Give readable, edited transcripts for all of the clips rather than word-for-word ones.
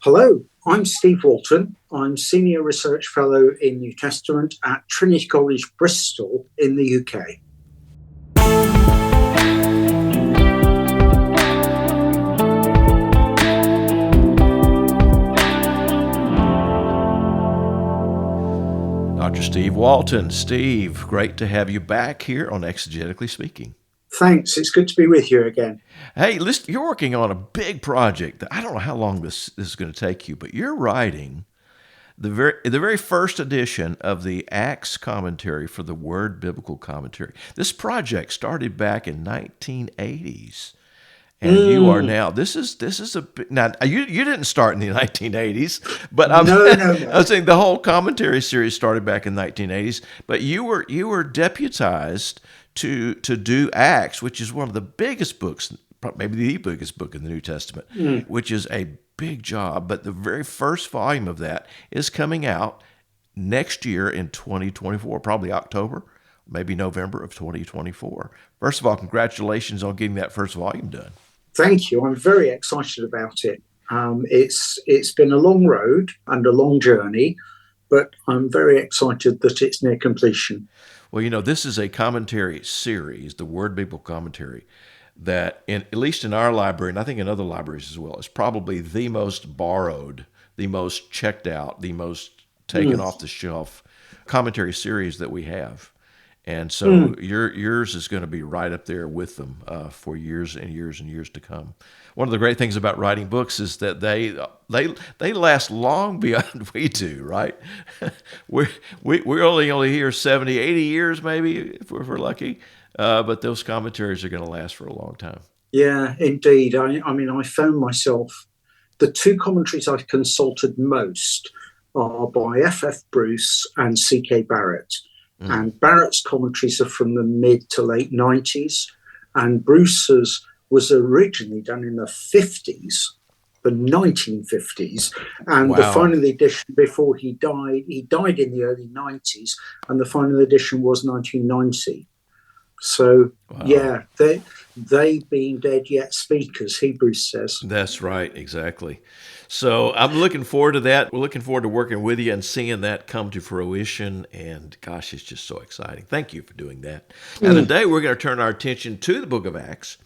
Hello, I'm Steve Walton. I'm Senior Research Fellow in New Testament at Trinity College, Bristol in the UK. Dr. Steve Walton. Steve, great to have you back here on Exegetically Speaking. Thanks. It's good to be with you again. Hey, listen, you're working on a big project. I don't know how long this is going to take you, but you're writing the very first edition of the Acts commentary for the Word Biblical Commentary. This project started back in 1980s. And you are now. This is now. You didn't start in the 1980s, but No. I was saying the whole commentary series started back in the 1980s. But you were deputized to do Acts, which is one of the biggest books, maybe the biggest book in the New Testament, which is a big job. But the very first volume of that is coming out next year in 2024, probably October, maybe November of 2024. First of all, congratulations on getting that first volume done. Thank you. I'm very excited about it. It's been a long road and a long journey, but I'm very excited that it's near completion. Well, this is a commentary series, the Word Biblical Commentary, that at least in our library, and I think in other libraries as well, is probably the most borrowed, the most checked out, the most taken off the shelf commentary series that we have. And so yours is going to be right up there with them for years and years and years to come. One of the great things about writing books is that they last long beyond we do, right? We're only here 70, 80 years maybe, if we're lucky. But those commentaries are going to last for a long time. Yeah, indeed. I mean, I found myself, the two commentaries I've consulted most are by F.F. Bruce and C.K. Barrett. And Barrett's commentaries are from the mid to late 90s. And Bruce's was originally done in the 50s, the 1950s. And the final edition before he died in the early 90s. And the final edition was 1990. So, yeah, they being dead yet speak, as Hebrews says. That's right, exactly. So I'm looking forward to that. We're looking forward to working with you and seeing that come to fruition. And gosh, it's just so exciting. Thank you for doing that. Now today we're going to turn our attention to the book of Acts.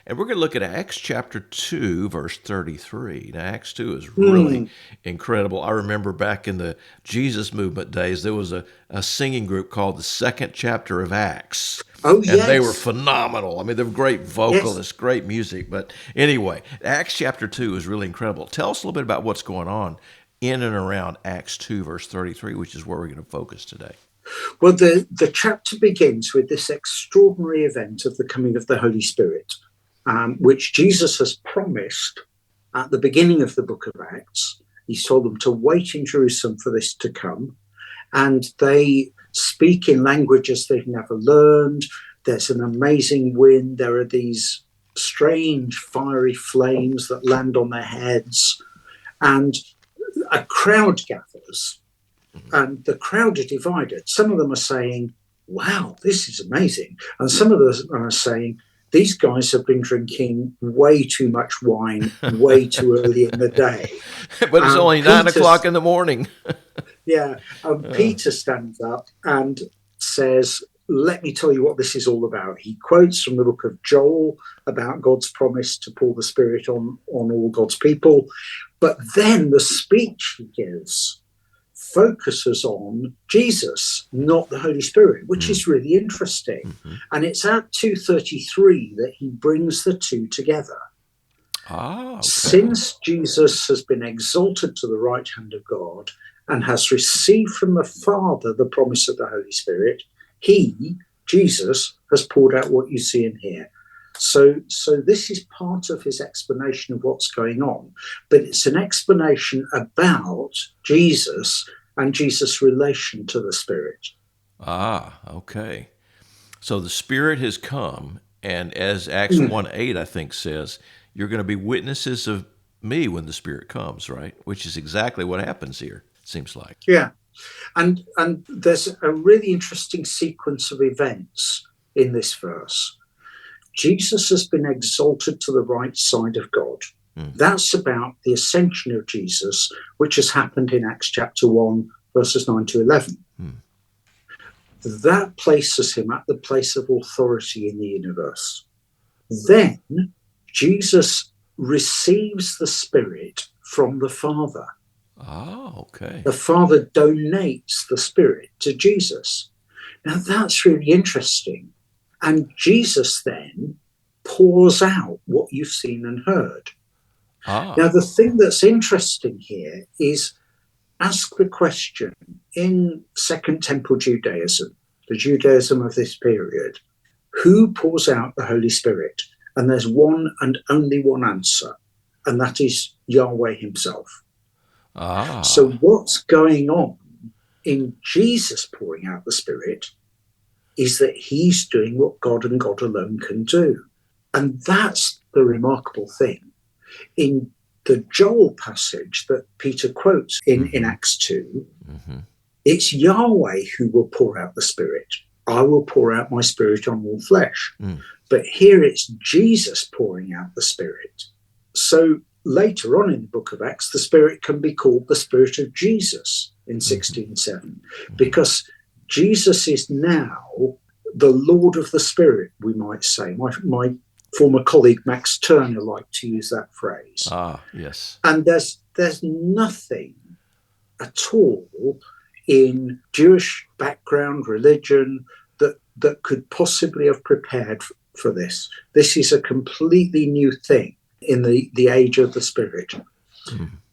And we're going to look at Acts chapter 2, verse 33. Now, Acts 2 is really incredible. I remember back in the Jesus movement days, there was a singing group called the Second Chapter of Acts. Oh, yes. And they were phenomenal. I mean, they were great vocalists, great music. But anyway, Acts chapter 2 is really incredible. Tell us a little bit about what's going on in and around Acts 2, verse 33, which is where we're going to focus today. Well, the chapter begins with this extraordinary event of the coming of the Holy Spirit. Which Jesus has promised at the beginning of the book of Acts. He's told them to wait in Jerusalem for this to come. And they speak in languages they've never learned. There's an amazing wind. There are these strange fiery flames that land on their heads. And a crowd gathers. And the crowd are divided. Some of them are saying, wow, this is amazing. And some of them are saying, these guys have been drinking way too much wine way too early in the day. But it's only 9 o'clock in the morning. Yeah. Peter stands up and says, let me tell you what this is all about. He quotes from the book of Joel about God's promise to pour the Spirit on all God's people. But then the speech he gives focuses on Jesus, not the Holy Spirit, which is really interesting. And it's at 2:33 that he brings the two together. Okay. Since Jesus has been exalted to the right hand of God and has received from the Father the promise of the Holy Spirit, he, Jesus, has poured out what you see and hear. So this is part of his explanation of what's going on, but it's an explanation about Jesus and Jesus' relation to the Spirit. Okay. So the Spirit has come, and as Acts 1:8, I think, says, you're going to be witnesses of me when the Spirit comes, right? Which is exactly what happens here, seems like. Yeah. And there's a really interesting sequence of events in this verse. Jesus has been exalted to the right side of God. That's about the ascension of Jesus, which has happened in Acts chapter 1, verses 9 to 11. That places him at the place of authority in the universe. Then Jesus receives the Spirit from the Father. Oh, okay. The Father donates the Spirit to Jesus. Now that's really interesting. And Jesus then pours out what you've seen and heard. Now, the thing that's interesting here is ask the question in Second Temple Judaism, the Judaism of this period, who pours out the Holy Spirit? And there's one and only one answer, and that is Yahweh himself. So what's going on in Jesus pouring out the Spirit is that he's doing what God and God alone can do. And that's the remarkable thing. In the Joel passage that Peter quotes in Acts 2, it's Yahweh who will pour out the Spirit. I will pour out my Spirit on all flesh. But here it's Jesus pouring out the Spirit. So later on in the book of Acts, the Spirit can be called the Spirit of Jesus in 16:7, because Jesus is now the Lord of the Spirit, we might say. My former colleague Max Turner liked to use that phrase. Yes. And there's nothing at all in Jewish background, religion, that could possibly have prepared for this. This is a completely new thing in the age of the Spirit,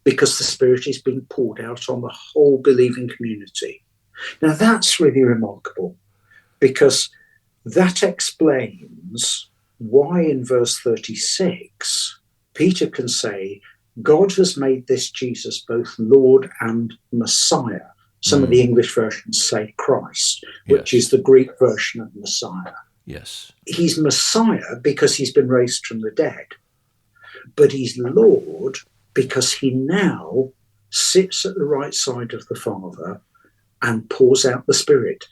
because the Spirit is being poured out on the whole believing community. Now that's really remarkable, because that explains why in verse 36, Peter can say, God has made this Jesus both Lord and Messiah. Some of the English versions say Christ, which is the Greek version of Messiah. Yes. He's Messiah because he's been raised from the dead, but he's Lord because he now sits at the right side of the Father and pours out the Spirit.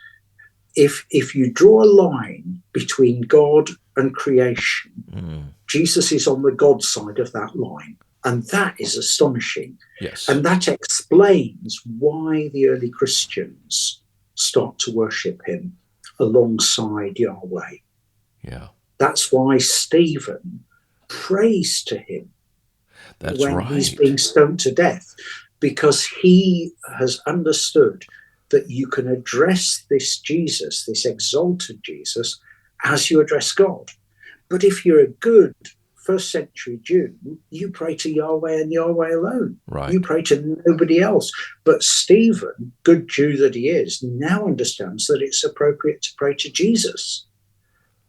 If you draw a line between God and creation, Jesus is on the God side of that line. And that is astonishing. Yes. And that explains why the early Christians start to worship him alongside Yahweh. Yeah. That's why Stephen prays to him when he's being stoned to death, because he has understood that you can address this Jesus, this exalted Jesus, as you address God. But if you're a good first century Jew, you pray to Yahweh and Yahweh alone. Right. You pray to nobody else. But Stephen, good Jew that he is, now understands that it's appropriate to pray to Jesus.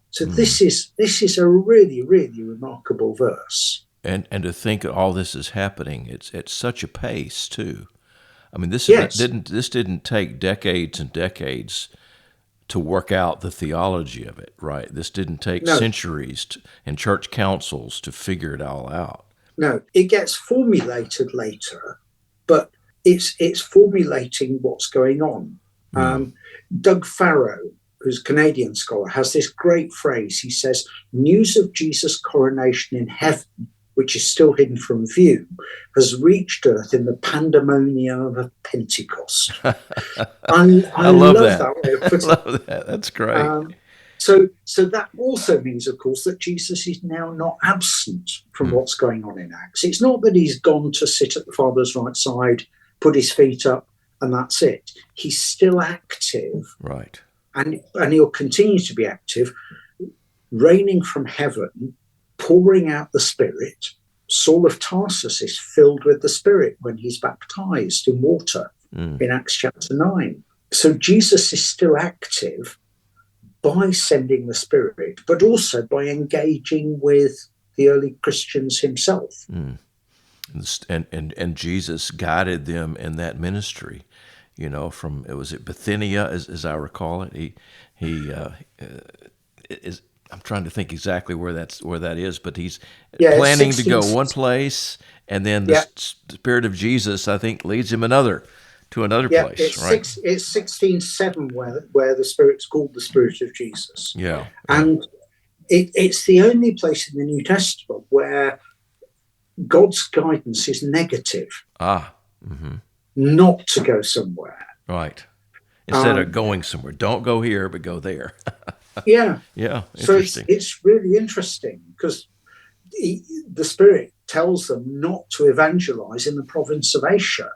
So this is a really, really remarkable verse. And to think that all this is happening, it's at such a pace too. I mean, this didn't take decades and decades to work out the theology of it, right? This didn't take centuries and church councils to figure it all out. No, it gets formulated later, but it's formulating what's going on. Doug Farrow, who's a Canadian scholar, has this great phrase. He says, news of Jesus' coronation in heaven, which is still hidden from view, has reached earth in the pandemonium of Pentecost. I love that way of putting it. I love that. That's great. So that also means, of course, that Jesus is now not absent from what's going on in Acts. It's not that he's gone to sit at the Father's right side, put his feet up, and that's it. He's still active. Right. And he'll continue to be active, reigning from heaven, pouring out the Spirit. Saul of Tarsus is filled with the Spirit when he's baptized in water in Acts chapter 9. So Jesus is still active by sending the Spirit, but also by engaging with the early Christians himself. And Jesus guided them in that ministry, from, was it Bithynia, as I recall it? He is. I'm trying to think exactly where that is, but he's planning to go one place, and then the Spirit of Jesus, I think, leads him to another place. Right? It's 16:7 where the Spirit's called the Spirit of Jesus. Yeah, and it's the only place in the New Testament where God's guidance is negative, not to go somewhere. Right. Instead of going somewhere, don't go here, but go there. Yeah. Yeah, So interesting. it's really interesting because the Spirit tells them not to evangelize in the province of Asia,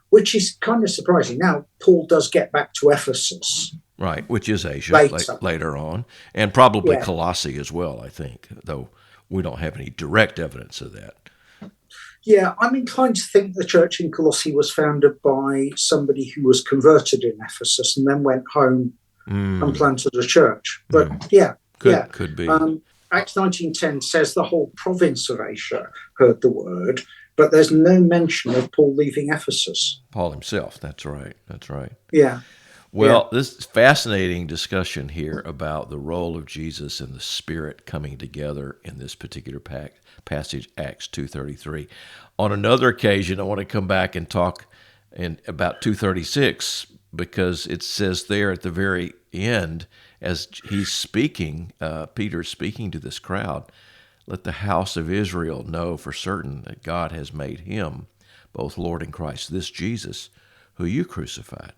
which is kind of surprising. Now, Paul does get back to Ephesus. Right, which is Asia later on, and probably Colossae as well, I think, though we don't have any direct evidence of that. Yeah, I'm inclined to think the church in Colossae was founded by somebody who was converted in Ephesus and then went home and planted a church. But Could be. Acts 19:10 says the whole province of Asia heard the word, but there's no mention of Paul leaving Ephesus. Paul himself, that's right. Yeah. Well, this is fascinating discussion here about the role of Jesus and the Spirit coming together in this particular passage, Acts 2:33. On another occasion, I want to come back and talk about 2:36, because it says there at the very end, as he's speaking, Peter's speaking to this crowd, let the house of Israel know for certain that God has made him both Lord and Christ, this Jesus who you crucified.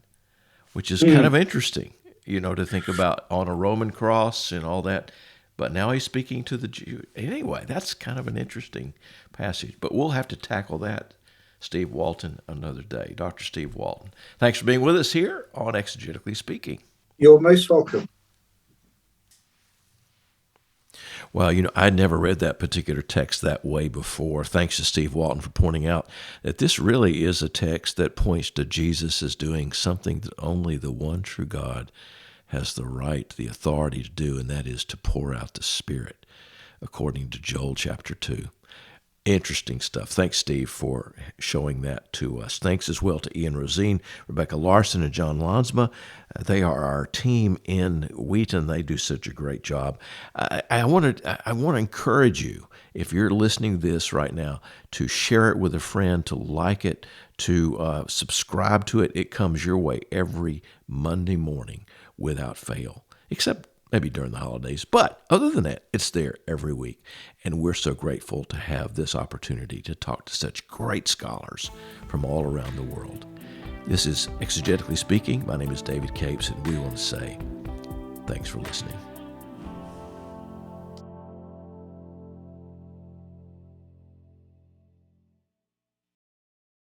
Which is kind of interesting, to think about, on a Roman cross and all that. But now he's speaking to the Jew. Anyway, that's kind of an interesting passage. But we'll have to tackle that, Steve Walton, another day. Dr. Steve Walton, thanks for being with us here on Exegetically Speaking. You're most welcome. Well, I'd never read that particular text that way before. Thanks to Steve Walton for pointing out that this really is a text that points to Jesus as doing something that only the one true God has the right, the authority to do, and that is to pour out the Spirit, according to Joel chapter 2. Interesting stuff. Thanks, Steve, for showing that to us. Thanks as well to Ian Rosine, Rebecca Larson, and John Lansma. They are our team in Wheaton. They do such a great job. I want to encourage you, if you're listening to this right now, to share it with a friend, to like it, to subscribe to it. It comes your way every Monday morning without fail, except maybe during the holidays. But other than that, it's there every week. And we're so grateful to have this opportunity to talk to such great scholars from all around the world. This is Exegetically Speaking. My name is David Capes, and we want to say thanks for listening.